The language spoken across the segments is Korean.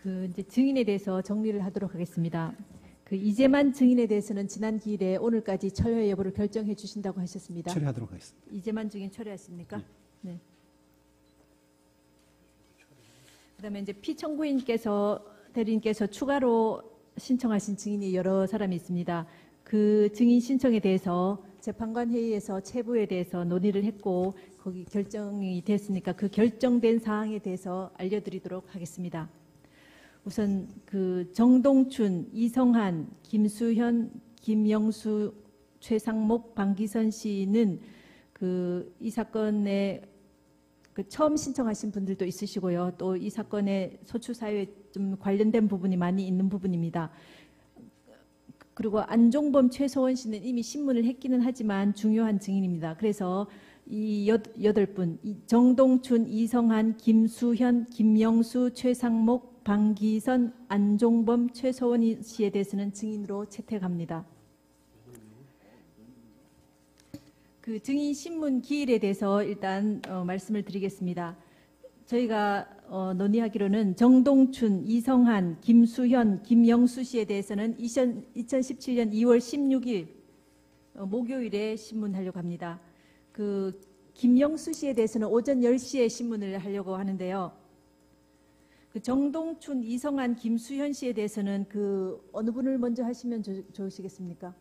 이제 증인에 대해서 정리를 하도록 하겠습니다. 이재만 증인에 대해서는 지난 기일에 오늘까지 철회 여부를 결정해 주신다고 하셨습니다. 처리하도록 하겠습니다. 이재만 증인 철회하십니까? 네. 그다음에 이제 피청구인께서 대리인께서 추가로 신청하신 증인이 여러 사람이 있습니다. 그 증인 신청에 대해서 재판관 회의에서 체부에 대해서 논의를 했고 거기 결정이 됐으니까 그 결정된 사항에 대해서 알려드리도록 하겠습니다. 우선 정동춘, 이성한, 김수현, 김영수, 최상목, 방기선 씨는 이 사건에 처음 신청하신 분들도 있으시고요. 또 이 사건의 소추 사유에 좀 관련된 부분이 많이 있는 부분입니다. 그리고 안종범, 최소원 씨는 이미 신문을 했기는 하지만 중요한 증인입니다. 그래서 이 8분, 정동춘, 이성한, 김수현, 김영수, 최상목, 방기선, 안종범, 최소원 씨에 대해서는 증인으로 채택합니다. 증인 신문 기일에 대해서 일단 말씀을 드리겠습니다. 저희가 논의하기로는 정동춘, 이성한, 김수현, 김영수 씨에 대해서는 2017년 2월 16일 목요일에 신문하려고 합니다. 김영수 씨에 대해서는 오전 10시에 신문을 하려고 하는데요. 정동춘, 이성한, 김수현 씨에 대해서는 어느 분을 먼저 하시면 좋으시겠습니까?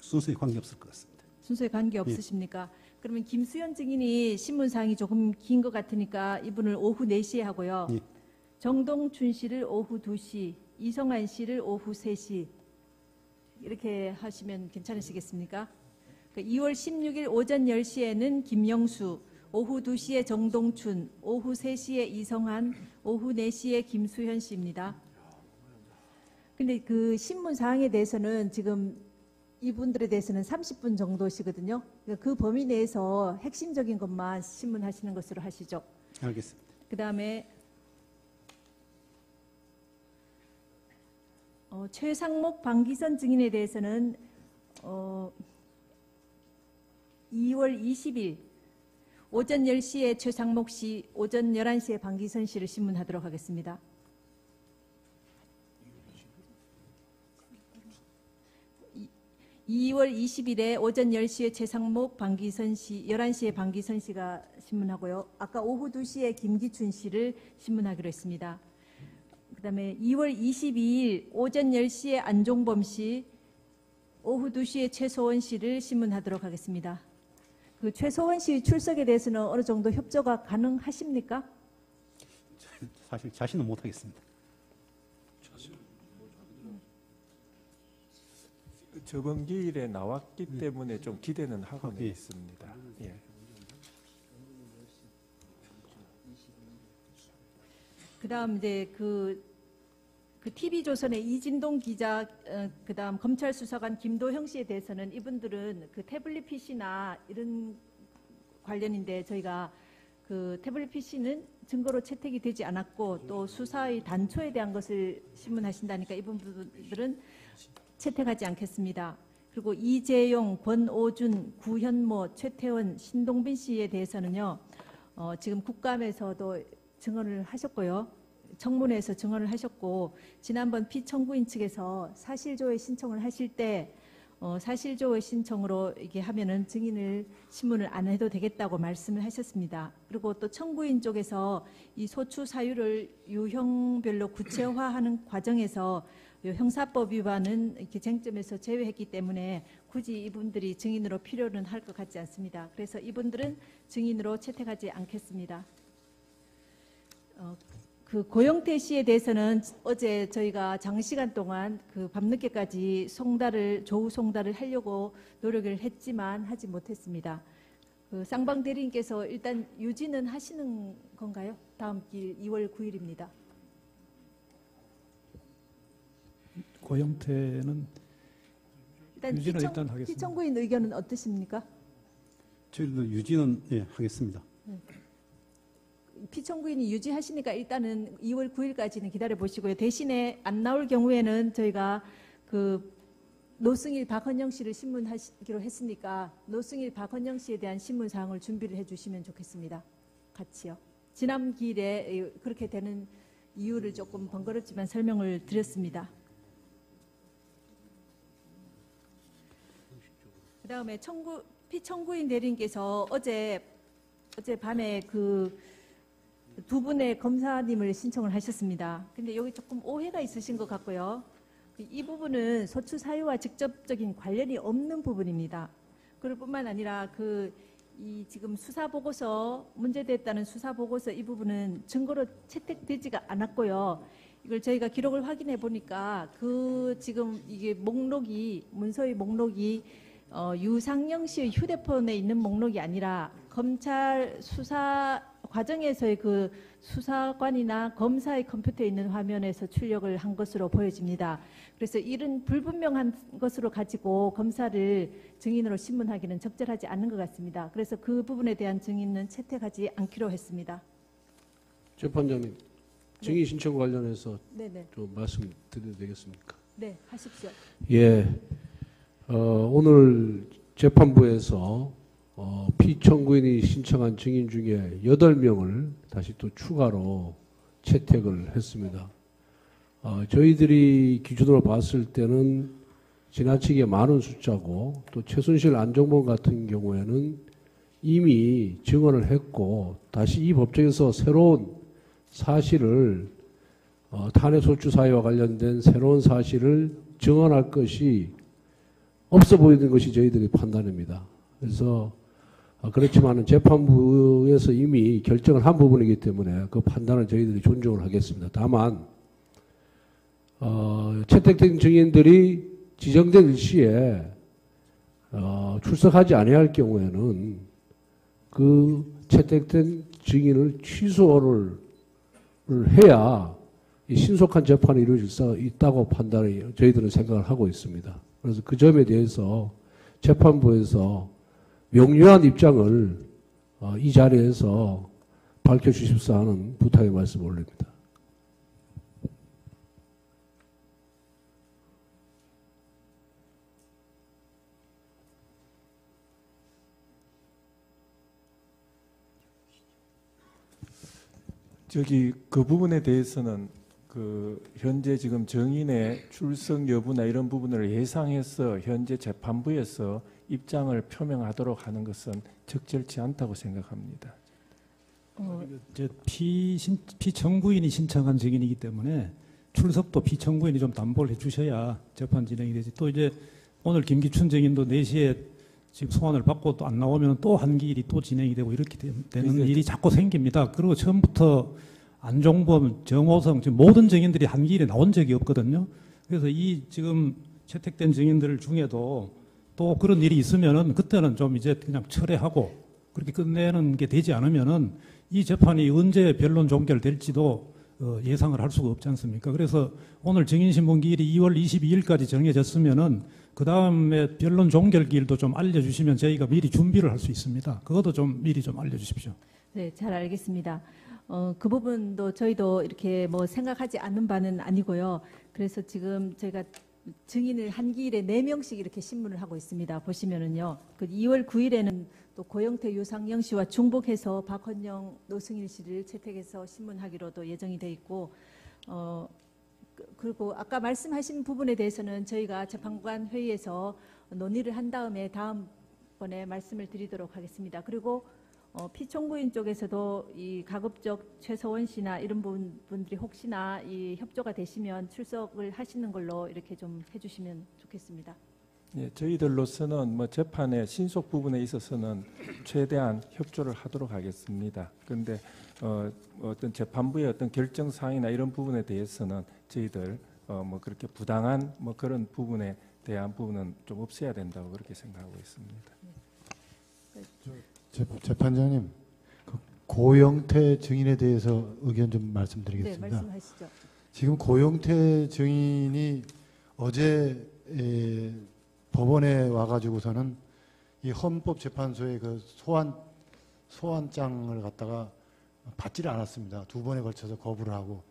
순서에 관계없을 것 같습니다. 순서에 관계 없으십니까? 예. 그러면 김수현 증인이 신문사항이 조금 긴 것 같으니까 이분을 오후 4시에 하고요. 예. 정동춘 씨를 오후 2시, 이성한 씨를 오후 3시 이렇게 하시면 괜찮으시겠습니까? 2월 16일 오전 10시에는 김영수, 오후 2시에 정동춘, 오후 3시에 이성한, 오후 4시에 김수현 씨입니다. 근데 신문 사항에 대해서는 지금 이분들에 대해서는 30분 정도시거든요. 그 범위 내에서 핵심적인 것만 신문하시는 것으로 하시죠. 알겠습니다. 그다음에 최상목, 방기선 증인에 대해서는 2월 20일 오전 10시에 최상목 씨, 오전 11시에 방기선 씨를 신문하도록 하겠습니다. (2월 20일에) 오전 10시에 최상목, 방기선 씨, 11시에 방기선 씨가 신문하고요. 아까 오후 2시에 김기춘 씨를 신문하기로 했습니다. 그다음에 2월 22일 오전 10시에 안종범 씨, 오후 2시에 최소원 씨를 신문하도록 하겠습니다. 최소원 씨 출석에 대해서는 어느 정도 협조가 가능하십니까? 사실 자신은 못하겠습니다. 저번 기일에 나왔기 때문에 좀 기대는 하고는 있습니다. 예. 그다음 이제 TV조선의 이진동 기자, 그다음 검찰 수사관 김도형 씨에 대해서는 이분들은 태블릿 PC나 이런 관련인데 저희가 태블릿 PC는 증거로 채택이 되지 않았고 또 수사의 단초에 대한 것을 신문하신다니까 이분들은 채택하지 않겠습니다. 그리고 이재용, 권오준, 구현모, 최태원, 신동빈 씨에 대해서는요. 지금 국감에서도 증언을 하셨고요. 청문회에서 증언을 하셨고 지난번 피청구인 측에서 사실조회 신청을 하실 때 사실조회 신청으로 이게 하면은 증인을 신문을 안 해도 되겠다고 말씀을 하셨습니다. 그리고 또 청구인 쪽에서 이 소추 사유를 유형별로 구체화하는 과정에서 형사법 위반은 이렇게 쟁점에서 제외했기 때문에 굳이 이분들이 증인으로 필요는 할 것 같지 않습니다. 그래서 이분들은 증인으로 채택하지 않겠습니다. 고영태 씨에 대해서는 어제 저희가 장시간 동안 밤늦게까지 조후 송달을 하려고 노력을 했지만 하지 못했습니다. 쌍방 대리인께서 일단 유지는 하시는 건가요? 다음 길 2월 9일입니다. 고영태는 유지는 일단 하겠습니다. 피청구인 의견은 어떠십니까? 저희도 유지는 하겠습니다. 피청구인이 유지하시니까 일단은 2월 9일까지는 기다려 보시고요. 대신에 안 나올 경우에는 저희가 노승일, 박헌영 씨를 신문하기로 했으니까 노승일, 박헌영 씨에 대한 신문 사항을 준비를 해주시면 좋겠습니다. 같이요. 지난 기일에 그렇게 되는 이유를 조금 번거롭지만 설명을 드렸습니다. 그다음에 피청구인 대리인께서 어제 밤에 그 두 분의 검사님을 신청을 하셨습니다. 근데 여기 조금 오해가 있으신 것 같고요. 이 부분은 소추 사유와 직접적인 관련이 없는 부분입니다. 그럴 뿐만 아니라 이 지금 수사 보고서, 문제됐다는 수사 보고서 이 부분은 증거로 채택되지가 않았고요. 이걸 저희가 기록을 확인해 보니까 지금 이게 문서의 목록이 유상영 씨의 휴대폰에 있는 목록이 아니라 검찰 수사 과정에서의 그 수사관이나 검사의 컴퓨터에 있는 화면에서 출력을 한 것으로 보여집니다. 그래서 이런 불분명한 것으로 가지고 검사를 증인으로 신문하기는 적절하지 않는 것 같습니다. 그래서 그 부분에 대한 증인은 채택하지 않기로 했습니다. 재판장님, 증인 신청 관련해서 네네. 좀 말씀 드려도 되겠습니까? 네, 하십시오. 예, 오늘 재판부에서 피청구인이 신청한 증인 중에 8명을 다시 또 추가로 채택을 했습니다. 저희들이 기준으로 봤을 때는 지나치게 많은 숫자고, 또 최순실, 안종범 같은 경우에는 이미 증언을 했고 다시 이 법정에서 새로운 사실을 탄핵 소추 사유와 관련된 새로운 사실을 증언할 것이 없어 보이는 것이 저희들의 판단입니다. 그래서 그렇지만은 재판부에서 이미 결정을 한 부분이기 때문에 그 판단을 저희들이 존중을 하겠습니다. 다만 채택된 증인들이 지정된 일시에 출석하지 아니할 경우에는 그 채택된 증인을 취소를 해야 이 신속한 재판이 이루어질 수 있다고 판단을 저희들은 생각을 하고 있습니다. 그래서 그 점에 대해서 재판부에서 명료한 입장을 이 자리에서 밝혀주십사 하는 부탁의 말씀을 올립니다. 그 부분에 대해서는 현재 지금 증인의 출석 여부나 이런 부분을 예상해서 현재 재판부에서 입장을 표명하도록 하는 것은 적절치 않다고 생각합니다. 이제 피청구인이 신청한 증인이기 때문에 출석도 피청구인이 좀 담보를 해주셔야 재판 진행이 되지. 또 이제 오늘 김기춘 증인도 4시에 지금 소환을 받고 또 안 나오면 또 한 길이 또 진행이 되고 이렇게 되는 일이 자꾸 생깁니다. 그리고 처음부터 안종범, 정호성 지금 모든 증인들이 한 길에 나온 적이 없거든요. 그래서 이 지금 채택된 증인들 중에도 또 그런 일이 있으면은 그때는 좀 이제 그냥 철회하고 그렇게 끝내는 게 되지 않으면은 이 재판이 언제 변론 종결될지도 예상을 할 수가 없지 않습니까? 그래서 오늘 증인신문 기일이 2월 22일까지 정해졌으면은 그 다음에 변론 종결기일도 좀 알려주시면 저희가 미리 준비를 할 수 있습니다. 그것도 좀 미리 좀 알려주십시오. 네, 잘 알겠습니다. 그 부분도 저희도 이렇게 뭐 생각하지 않는 바는 아니고요. 그래서 지금 저희가 증인을 한 기일에 4명씩 이렇게 신문을 하고 있습니다. 보시면은요. 그 2월 9일에는 또 고영태, 유상영 씨와 중복해서 박헌영, 노승일 씨를 채택해서 신문하기로도 예정이 돼 있고, 그리고 아까 말씀하신 부분에 대해서는 저희가 재판관 회의에서 논의를 한 다음에 다음번에 말씀을 드리도록 하겠습니다. 그리고 피청구인 쪽에서도 이 가급적 최서원 씨나 이런 분들이 혹시나 이 협조가 되시면 출석을 하시는 걸로 이렇게 좀 해주시면 좋겠습니다. 예, 저희들로서는 뭐 재판의 신속 부분에 있어서는 최대한 협조를 하도록 하겠습니다. 그런데 어떤 재판부의 어떤 결정 사항이나 이런 부분에 대해서는 저희들 뭐 그렇게 부당한 뭐 그런 부분에 대한 부분은 좀 없애야 된다고 그렇게 생각하고 있습니다. 재판장님, 그 고영태 증인에 대해서 의견 좀 네, 말씀드리겠습니다. 말씀하시죠. 지금 고영태 증인이 어제 법원에 와가지고서는 이 헌법재판소의 그 소환장을 갖다가 받지를 않았습니다. 2번에 걸쳐서 거부를 하고.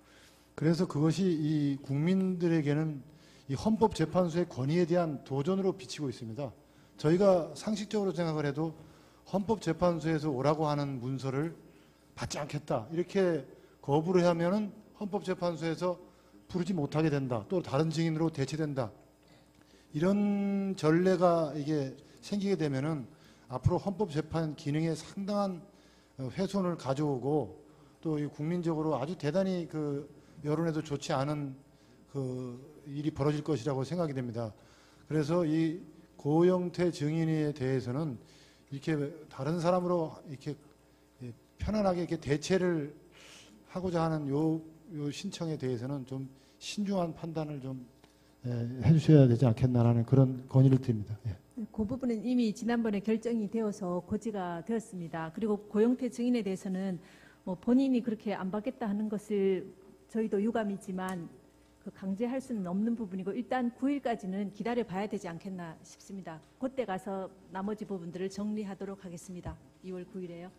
그래서 그것이 이 국민들에게는 이 헌법재판소의 권위에 대한 도전으로 비치고 있습니다. 저희가 상식적으로 생각을 해도 헌법재판소에서 오라고 하는 문서를 받지 않겠다 이렇게 거부를 하면은 헌법재판소에서 부르지 못하게 된다. 또 다른 증인으로 대체된다. 이런 전례가 이게 생기게 되면은 앞으로 헌법재판 기능에 상당한 훼손을 가져오고 또 이 국민적으로 아주 대단히 그 여론에도 좋지 않은 그 일이 벌어질 것이라고 생각이 됩니다. 그래서 이 고영태 증인에 대해서는 이렇게 다른 사람으로 이렇게 편안하게 이렇게 대체를 하고자 하는 요 신청에 대해서는 좀 신중한 판단을 좀 해주셔야 되지 않겠나라는 그런 건의를 드립니다. 예. 그 부분은 이미 지난번에 결정이 되어서 고지가 되었습니다. 그리고 고영태 증인에 대해서는 뭐 본인이 그렇게 안 받겠다 하는 것을 저희도 유감이지만 그 강제할 수는 없는 부분이고 일단 9일까지는 기다려 봐야 되지 않겠나 싶습니다. 그때 가서 나머지 부분들을 정리하도록 하겠습니다. 2월 9일에요.